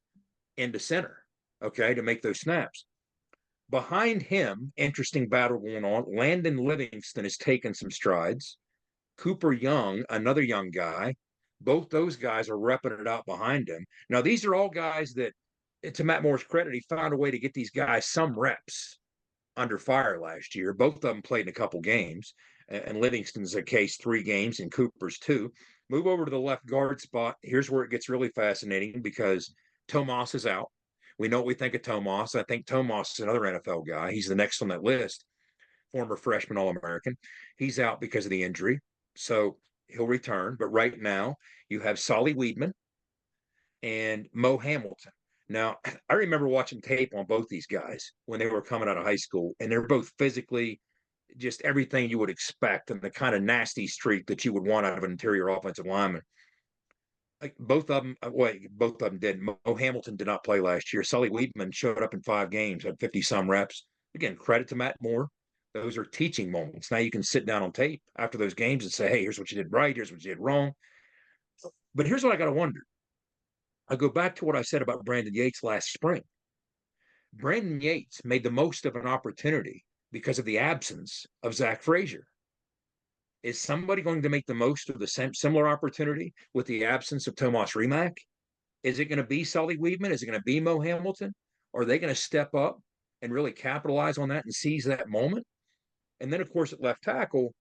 into center, okay, to make those snaps. Behind him, interesting battle going on. Landon Livingston has taken some strides. Cooper Young, another young guy. Both those guys are repping it out behind him. Now, these are all guys that, to Matt Moore's credit, he found a way to get these guys some reps under fire last year. Both of them played in a couple games. And Livingston's a case 3 games and Cooper's 2. Move over to the left guard spot. Here's where it gets really fascinating because Tomas is out. We know what we think of Tomas. I think Tomas is another NFL guy. He's the next on that list, former freshman All-American. He's out because of the injury, so he'll return. But right now, you have Solly Weedman and Mo Hamilton. Now, I remember watching tape on both these guys when they were coming out of high school, and they're both physically just everything you would expect and the kind of nasty streak that you would want out of an interior offensive lineman. Like both of them did. Mo Hamilton did not play last year. Solly Weedman showed up in 5 games, had 50-some reps. Again, credit to Matt Moore. Those are teaching moments. Now you can sit down on tape after those games and say, hey, here's what you did right, here's what you did wrong. But here's what I got to wonder. I go back to what I said about Brandon Yates last spring. Brandon Yates made the most of an opportunity because of the absence of Zach Frazier. Is somebody going to make the most of the similar opportunity with the absence of Tomas Rimac? Is it going to be Sully Weedman? Is it going to be Mo Hamilton? Are they going to step up and really capitalize on that and seize that moment? And then, of course, at left tackle,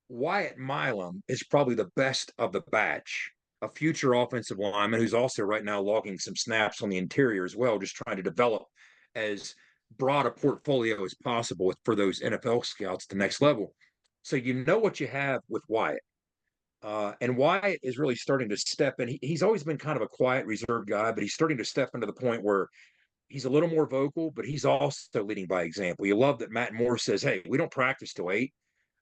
Wyatt Milam is probably the best of the batch, a future offensive lineman who's also right now logging some snaps on the interior as well, just trying to develop as broad a portfolio as possible for those NFL scouts to the next level. So you know what you have with Wyatt. And Wyatt is really starting to step in. He's always been kind of a quiet, reserved guy, but he's starting to step into the point where he's a little more vocal, but he's also leading by example. You love that Matt Moore says, hey, we don't practice till 8,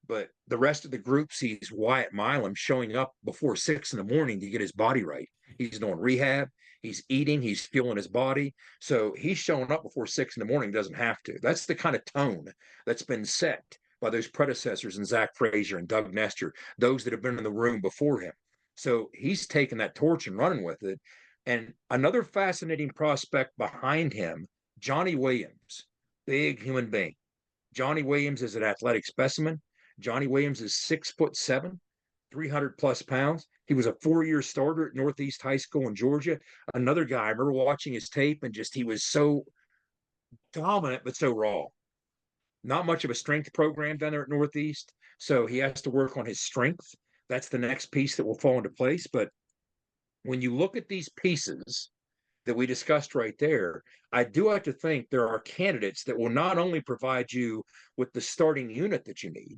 but the rest of the group sees Wyatt Milam showing up before 6 in the morning to get his body right. He's doing rehab. He's eating. He's fueling his body. So he's showing up before 6 in the morning, doesn't have to. That's the kind of tone that's been set by those predecessors in Zach Frazier and Doug Nestor, those that have been in the room before him. So he's taken that torch and running with it. And another fascinating prospect behind him, Johnny Williams, big human being. Johnny Williams is an athletic specimen. Johnny Williams is 6'7", 300 plus pounds. He was a 4-year starter at Northeast High School in Georgia. Another guy, I remember watching his tape and just he was so dominant, but so raw. Not much of a strength program down there at Northeast. So he has to work on his strength. That's the next piece that will fall into place. But when you look at these pieces that we discussed right there, I do have to think there are candidates that will not only provide you with the starting unit that you need,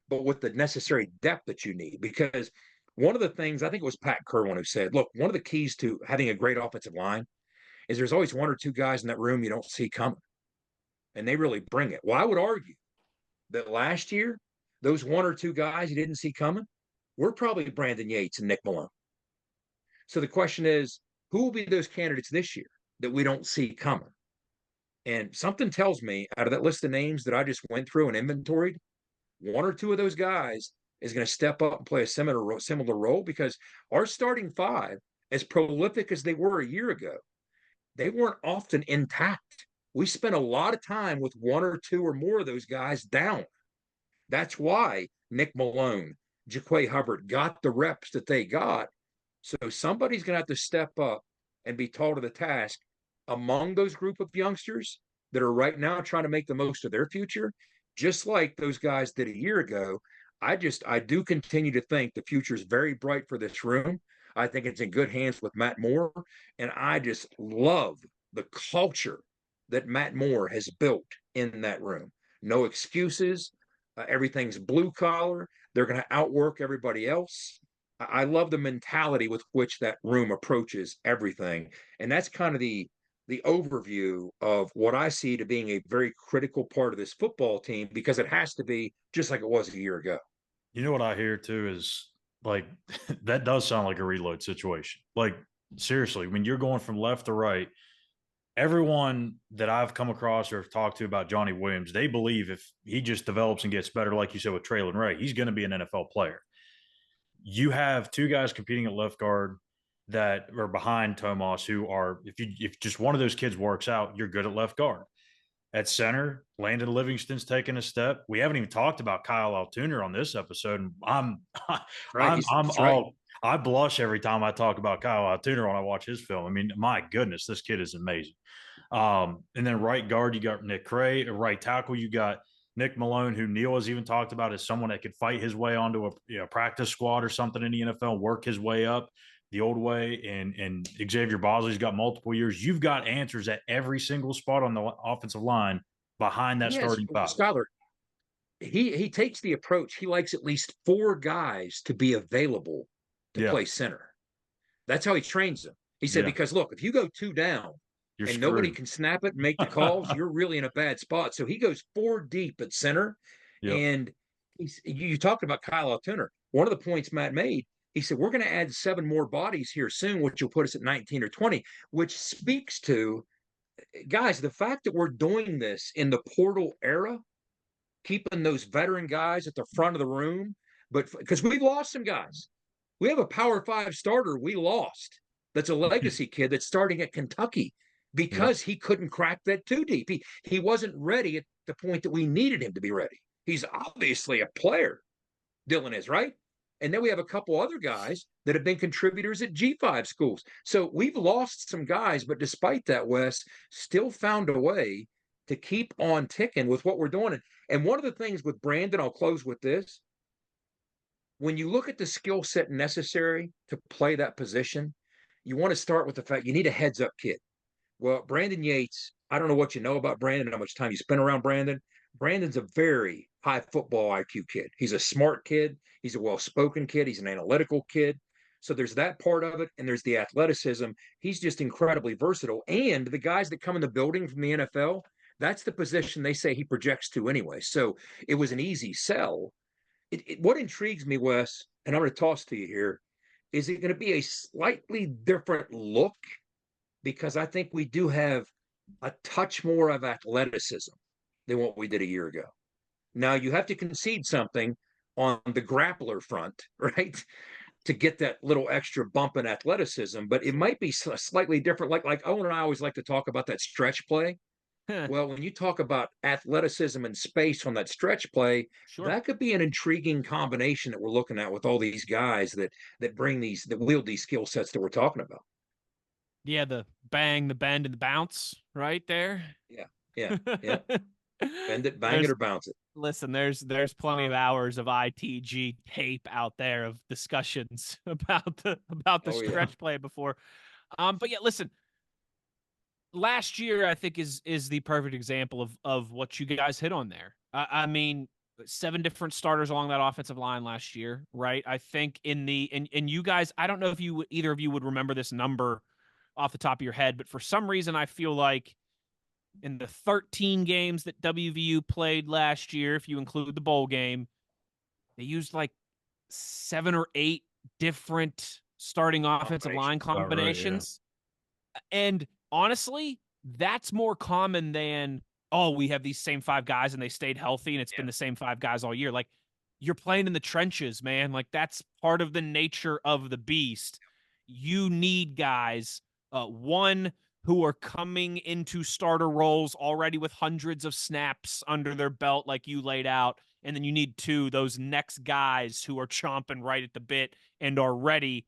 but with the necessary depth that you need. Because one of the things, I think it was Pat Kerwin who said, look, one of the keys to having a great offensive line is there's always 1 or 2 guys in that room you don't see coming. And they really bring it. Well, I would argue that last year, those 1 or 2 guys you didn't see coming were probably Brandon Yates and Nick Malone. So the question is, who will be those candidates this year that we don't see coming? And something tells me out of that list of names that I just went through and inventoried, 1 or 2 of those guys is going to step up and play a similar role, because our starting 5, as prolific as they were a year ago, they weren't often intact. We spent a lot of time with 1 or 2 or more of those guys down. That's why Nick Malone, Jaquay Hubbard got the reps that they got. So somebody's going to have to step up and be tall to the task among those group of youngsters that are right now trying to make the most of their future, just like those guys did a year ago. I do continue to think the future is very bright for this room. I think it's in good hands with Matt Moore, and I just love the culture that Matt Moore has built in that room. No excuses. Everything's blue collar. They're going to outwork everybody else. I love the mentality with which that room approaches everything. And that's kind of the overview of what I see to being a very critical part of this football team, because it has to be just like it was a year ago. You know what I hear too is like that does sound like a reload situation. Like seriously, when you're going from left to right, everyone that I've come across or have talked to about Johnny Williams, they believe if he just develops and gets better, like you said with Traylon Ray, he's going to be an NFL player. You have 2 guys competing at left guard that are behind Tomas, who are, if just one of those kids works out, you're good at left guard. At center, Landon Livingston's taking a step. We haven't even talked about Kyle Altuner on this episode. I blush every time I talk about Kyle Altuner when I watch his film. I mean, my goodness, this kid is amazing. And then right guard, you got Nick Cray. Right tackle, you got Nick Malone, who Neal has even talked about as someone that could fight his way onto a practice squad or something in the NFL, work his way up the old way. And Xavier Bosley's got multiple years. You've got answers at every single spot on the offensive line behind that starting 5. Skyler, he takes the approach. He likes at least 4 guys to be available to play center. That's how he trains them. He said, because look, if you go 2 down, you're screwed. Nobody can snap it and make the calls, you're really in a bad spot. So he goes 4 deep at center. Yep. And you talked about Kyle Altuner. One of the points Matt made, he said, we're going to add 7 more bodies here soon, which will put us at 19 or 20, which speaks to, guys, the fact that we're doing this in the portal era, keeping those veteran guys at the front of the room, but because we've lost some guys. We have a Power 5 starter we lost that's a legacy kid that's starting at Kentucky because he couldn't crack that two deep. He wasn't ready at the point that we needed him to be ready. He's obviously a player. Dylan is, right? And then we have a couple other guys that have been contributors at G5 schools. So we've lost some guys, but despite that, Wes still found a way to keep on ticking with what we're doing. And one of the things with Brandon, I'll close with this. When you look at the skill set necessary to play that position, you want to start with the fact you need a heads up kid. Well, Brandon Yates, I don't know what you know about Brandon, how much time you spent around Brandon. Brandon's a very high football IQ kid. He's a smart kid. He's a well-spoken kid. He's an analytical kid. So there's that part of it, and there's the athleticism. He's just incredibly versatile. And the guys that come in the building from the NFL, that's the position they say he projects to anyway. So it was an easy sell. What intrigues me, Wes, and I'm going to toss to you here, is it going to be a slightly different look? Because I think we do have a touch more of athleticism than what we did a year ago. Now, you have to concede something on the grappler front, right, to get that little extra bump in athleticism, but it might be slightly different. Like Owen and I always like to talk about that stretch play. Well, when you talk about athleticism and space on that stretch play, that could be an intriguing combination that we're looking at with all these guys that wield these skill sets that we're talking about. Yeah, the bang, the bend, and the bounce right there. Yeah. Bend it, bang it, or bounce it. Listen, there's plenty of hours of ITG tape out there of discussions about the stretch play before. But yeah, listen. Last year, I think is the perfect example of what you guys hit on there. I mean, 7 different starters along that offensive line last year, right? I think and you guys, I don't know if either of you would remember this number off the top of your head, but for some reason, I feel like in the 13 games that WVU played last year, if you include the bowl game, they used like 7 or 8 different starting offensive line combinations. Right, yeah. And honestly, that's more common than, we have these same 5 guys and they stayed healthy and it's been the same 5 guys all year. Like, you're playing in the trenches, man. Like, that's part of the nature of the beast. You need guys, one, who are coming into starter roles already with hundreds of snaps under their belt like you laid out. And then you need 2, those next guys who are chomping right at the bit and are ready.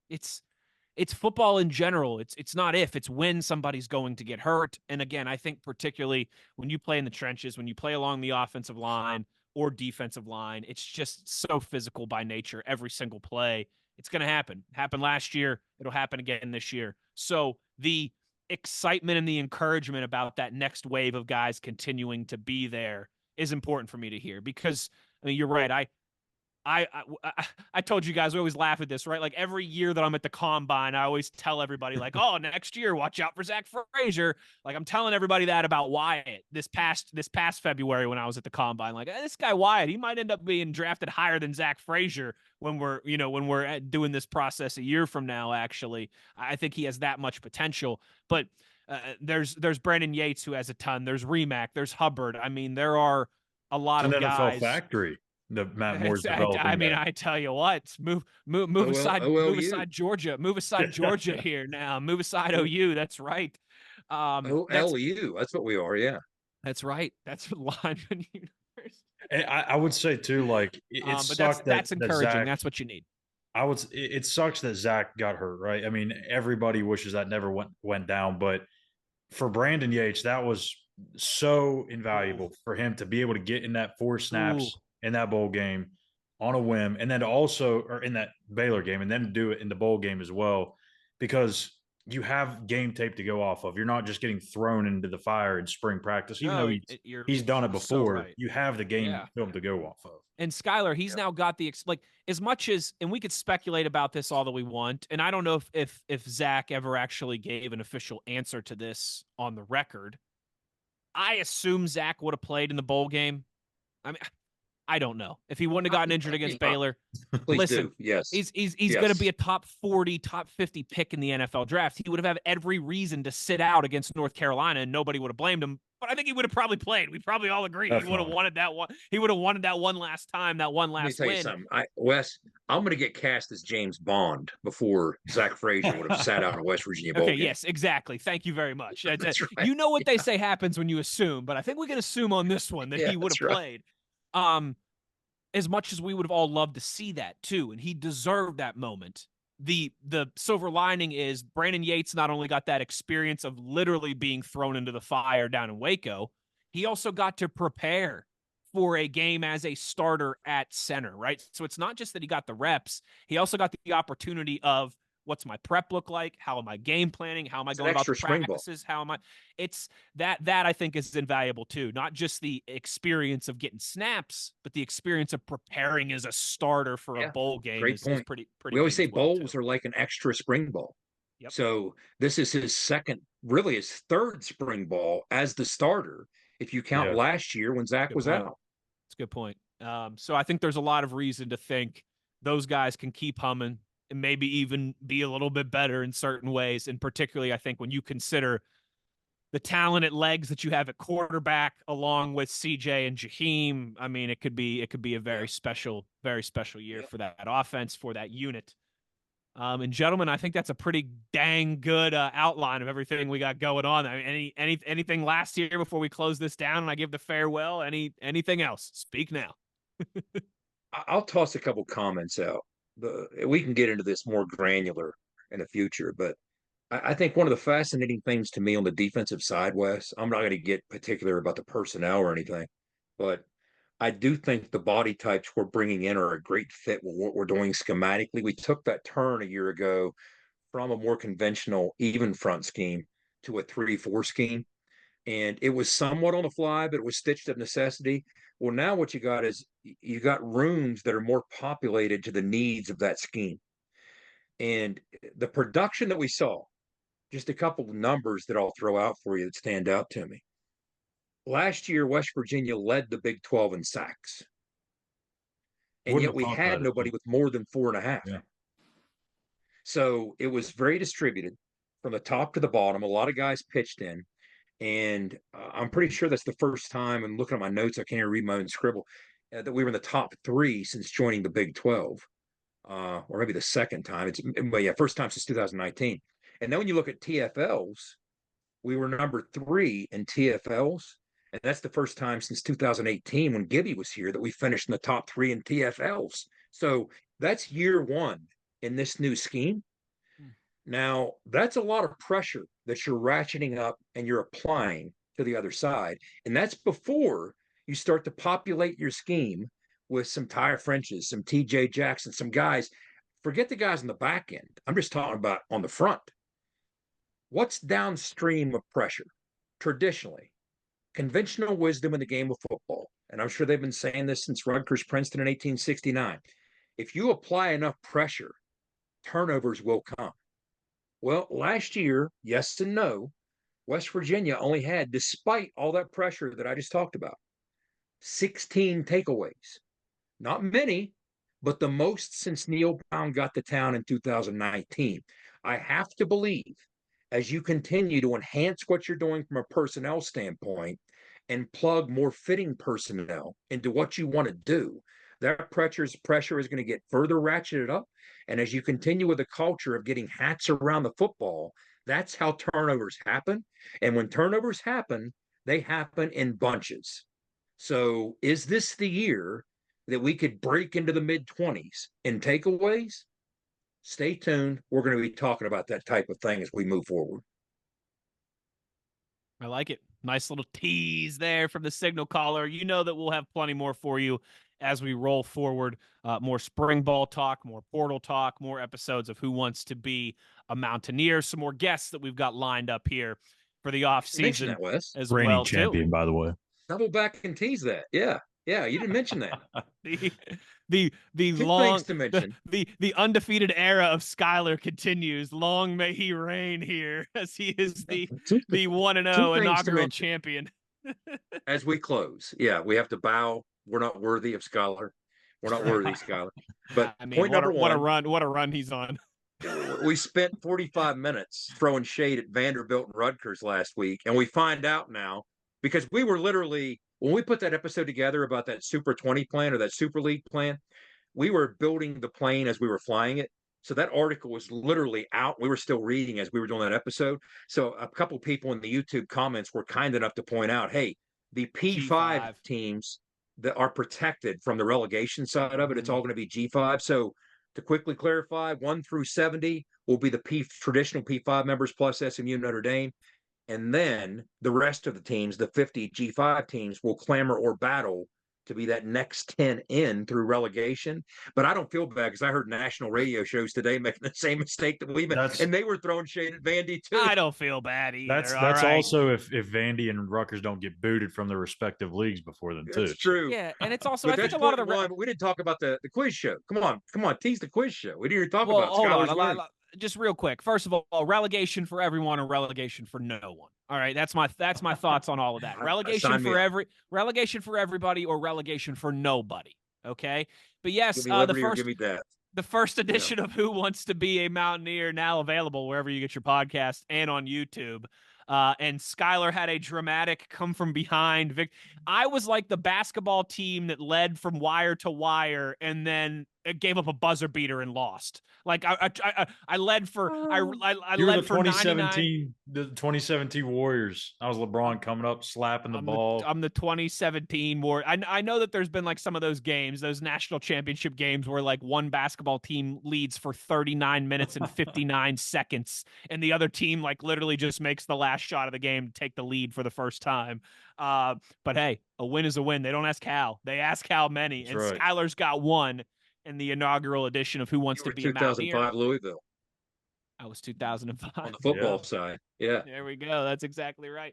It's football in general. It's not if, it's when somebody's going to get hurt. And again, I think particularly when you play in the trenches, when you play along the offensive line or defensive line, it's just so physical by nature. Every single play, it's going to happen. Happened last year. It'll happen again this year. So the excitement and the encouragement about that next wave of guys continuing to be there is important for me to hear, because I mean, you're right. I told you guys, we always laugh at this, right? Like, every year that I'm at the combine, I always tell everybody, like, oh, next year, watch out for Zach Frazier. Like, I'm telling everybody that about Wyatt this past February when I was at the combine. Like, this guy Wyatt, he might end up being drafted higher than Zach Frazier when we're doing this process a year from now. Actually, I think he has that much potential. But there's Brandon Yates, who has a ton. There's Remack. There's Hubbard. I mean, there are a lot of guys. NFL factory. The Matt Moore's developing. I mean, I tell you what, move aside Georgia, move aside Georgia here now, move aside OU. That's right. LU, that's what we are. Yeah, that's right. That's lineman universe. And I would say too, like, it sucks that's encouraging. Zach, that's what you need. It sucks that Zach got hurt, right? I mean, everybody wishes that never went down, but for Brandon Yates, that was so invaluable for him to be able to get in that 4 snaps in that bowl game on a whim, and then or in that Baylor game, and then do it in the bowl game as well, because you have game tape to go off of. You're not just getting thrown into the fire in spring practice, even though he's done it before. So right. You have the game film to go off of. And Skylar, he's now got as much as, and we could speculate about this all that we want, and I don't know if Zach ever actually gave an official answer to this on the record. I assume Zach would have played in the bowl game. I mean, I don't know if he wouldn't have gotten injured against Baylor. Listen, yes, he's going to be a top 40, top 50 pick in the NFL draft. He would have had every reason to sit out against North Carolina, and nobody would have blamed him But I think he would have probably played. We probably all agree Definitely. he would have wanted that one. He would have wanted that one last time, that one Let me last tell you win. something. Wes, I'm going to get cast as James Bond before Zach Frazier would have sat out in a West Virginia bowl game. Yes, exactly. Thank you very much. That's right. You know what they say happens when you assume, but I think we can assume on this one that he would have played. As much as we would have all loved to see that too, and he deserved that moment. The silver lining is Brandon Yates not only got that experience of literally being thrown into the fire down in Waco, he also got to prepare for a game as a starter at center, right? So it's not just that he got the reps, he also got the opportunity of what's my prep look like? How am I game planning? How am I going about the practices? How am I? It's that I think is invaluable too. Not just the experience of getting snaps, but the experience of preparing as a starter for a bowl game is pretty. We always say bowls are like an extra spring ball. Yep. So this is his his third spring ball as the starter, if you count last year when Zach was out. That's a good point. So I think there's a lot of reason to think those guys can keep humming and maybe even be a little bit better in certain ways. And particularly, I think when you consider the talented legs that you have at quarterback, along with CJ and Jaheim, I mean, it could be a very special year for that offense, for that unit. And gentlemen, I think that's a pretty dang good outline of everything we got going on. I mean, anything last year before we close this down and I give the farewell? Anything else? Speak now. I'll toss a couple comments out. We can get into this more granular in the future, but I think one of the fascinating things to me on the defensive side, Wes, I'm not going to get particular about the personnel or anything, but I do think the body types we're bringing in are a great fit with what we're doing schematically. We took that turn a year ago from a more conventional even front scheme to a 3-4 scheme. And it was somewhat on the fly, but it was stitched of necessity. Well, now what you got is you got rooms that are more populated to the needs of that scheme. And the production that we saw, just a couple of numbers that I'll throw out for you that stand out to me. Last year, West Virginia led the Big 12 in sacks. And yet we had nobody with more than 4.5. Yeah. So it was very distributed from the top to the bottom. A lot of guys pitched in. And I'm pretty sure that's the first time, and looking at my notes, I can't even read my own scribble, that we were in the top 3 since joining the Big 12, or maybe the second time. First time since 2019. And then when you look at TFLs, we were number 3 in TFLs, and that's the first time since 2018 when Gibby was here that we finished in the top 3 in TFLs. So that's year 1 in this new scheme. Now, that's a lot of pressure that you're ratcheting up and you're applying to the other side. And that's before you start to populate your scheme with some Tyre Frenches, some TJ Jackson, some guys. Forget the guys on the back end. I'm just talking about on the front. What's downstream of pressure? Traditionally, conventional wisdom in the game of football, and I'm sure they've been saying this since Rutgers Princeton in 1869. If you apply enough pressure, turnovers will come. Well, last year, yes and no, West Virginia only had, despite all that pressure that I just talked about, 16 takeaways. Not many, but the most since Neal Brown got to town in 2019. I have to believe, as you continue to enhance what you're doing from a personnel standpoint and plug more fitting personnel into what you want to do, that pressure is going to get further ratcheted up. And as you continue with the culture of getting hats around the football, that's how turnovers happen. And when turnovers happen, they happen in bunches. So is this the year that we could break into the mid-20s in takeaways? Stay tuned. We're going to be talking about that type of thing as we move forward. I like it. Nice little tease there from the signal caller. You know that we'll have plenty more for you as we roll forward. More spring ball talk, more portal talk, more episodes of Who Wants to Be a Mountaineer, some more guests that we've got lined up here for the off season as Reigning well champion, too. by the way. Double back and tease that. Yeah, you didn't mention that. the Two long things to mention. the undefeated era of Skyler continues. Long may he reign here as he is the 1-0 inaugural champion. As we close, we have to bow. We're not worthy of Skyler. We're not worthy, Skyler. But I mean, point number one, what a run he's on. We spent 45 minutes throwing shade at Vanderbilt and Rutgers last week, and we find out now because we were literally, when we put that episode together about that Super 20 plan or that Super League plan, we were building the plane as we were flying it. So that article was literally out. We were still reading as we were doing that episode. So a couple people in the YouTube comments were kind enough to point out, hey, the P5 teams that are protected from the relegation side of it, it's all going to be G5. So to quickly clarify, 1 through 70 will be the traditional P5 members plus SMU, Notre Dame. And then the rest of the teams, the 50 G5 teams, will clamor or battle to be that next 10 in through relegation. But I don't feel bad because I heard national radio shows today making the same mistake that we made, and they were throwing shade at Vandy too. I don't feel bad either. That's right. Also if Vandy and Rutgers don't get booted from their respective leagues before them too. That's true. Yeah, and it's also, I think a lot of the we didn't talk about the quiz show. Come on, tease the quiz show. We didn't even talk about hold Skylar's on. Just real quick. First of all, relegation for everyone or relegation for no one. All right, that's my thoughts on all of that. Relegation for everybody or relegation for nobody. Okay, but yes, the first edition of Who Wants to Be a Mountaineer now available wherever you get your podcast and on YouTube. And Skylar had a dramatic come from behind. I was like the basketball team that led from wire to wire and then it gave up a buzzer beater and lost. Like I led for I led for 2017 the 2017 Warriors. I was LeBron coming up slapping the ball. I'm the 2017 Warriors. I know that there's been like some of those games, those national championship games where like one basketball team leads for 39 minutes and 59 seconds and the other team like literally just makes the last shot of the game to take the lead for the first time. But hey, a win is a win. They don't ask how. They ask how many. That's and right. Skylar's got one in the inaugural edition of Who Wants to Be a Mountaineer. 2005 Louisville. I was 2005. On the football side. Yeah. There we go. That's exactly right.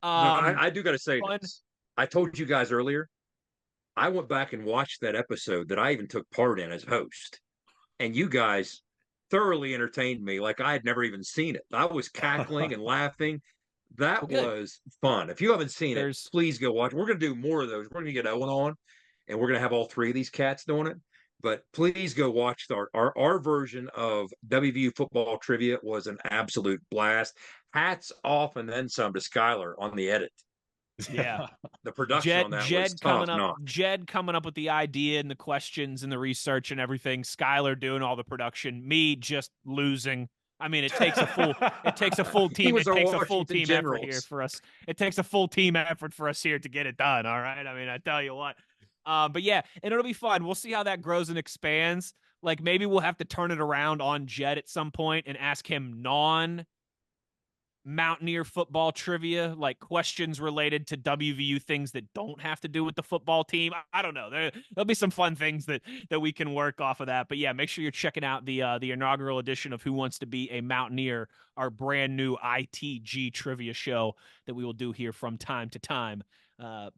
I do got to say this. I told you guys earlier, I went back and watched that episode that I even took part in as host. And you guys thoroughly entertained me like I had never even seen it. I was cackling and laughing. That was fun. If you haven't seen it, please go watch. We're going to do more of those. We're going to get Owen on, and we're going to have all three of these cats doing it. But please go watch our version of WVU football trivia. Was an absolute blast. Hats off and then some to Skylar on the edit. Yeah, the production on that was top-notch. Jed coming up with the idea and the questions and the research and everything. Skylar doing all the production. Me just losing. I mean, it takes a full team. It takes a full team effort here for us. It takes a full team effort for us here to get it done. All right. I mean, I tell you what. But yeah, and it'll be fun. We'll see how that grows and expands. Like maybe we'll have to turn it around on Jed at some point and ask him Mountaineer football trivia, like questions related to WVU things that don't have to do with the football team. I don't know. There'll be some fun things that we can work off of that. But yeah, make sure you're checking out the inaugural edition of Who Wants to Be a Mountaineer, our brand new ITG trivia show that we will do here from time to time,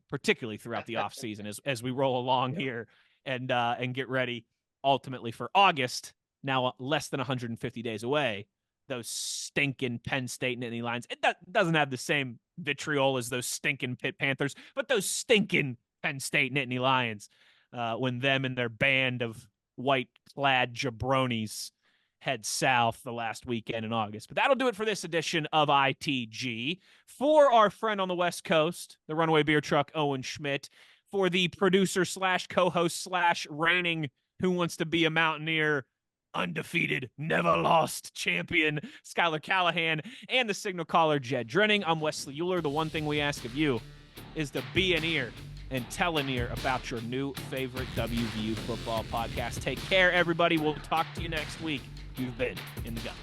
particularly throughout the off season as we roll along here and get ready ultimately for August. Now less than 150 days away. Those stinking Penn State Nittany Lions. It doesn't have the same vitriol as those stinking Pitt Panthers, but those stinking Penn State Nittany Lions, when them and their band of white-clad jabronis head south the last weekend in August. But that'll do it for this edition of ITG. For our friend on the West Coast, the Runaway Beer Truck, Owen Schmidt, for the producer / co-host / reigning Who Wants to Be a Mountaineer, undefeated, never lost champion Skylar Callahan, and the signal caller Jed Drenning. I'm Wesley Euler. The one thing we ask of you is to be an ear and tell an ear about your new favorite WVU football podcast. Take care, everybody. We'll talk to you next week. You've been in the gun.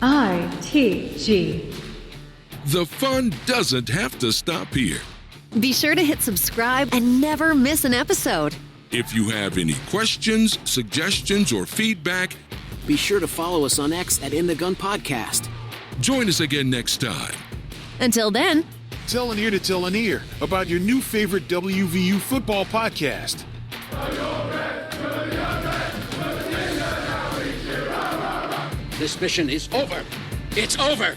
ITG. The fun doesn't have to stop here. Be sure to hit subscribe and never miss an episode. If you have any questions, suggestions, or feedback, be sure to follow us on X at In the Gun Podcast. Join us again next time. Until then, tell an ear to tell an ear about your new favorite WVU football podcast. This mission is over. It's over.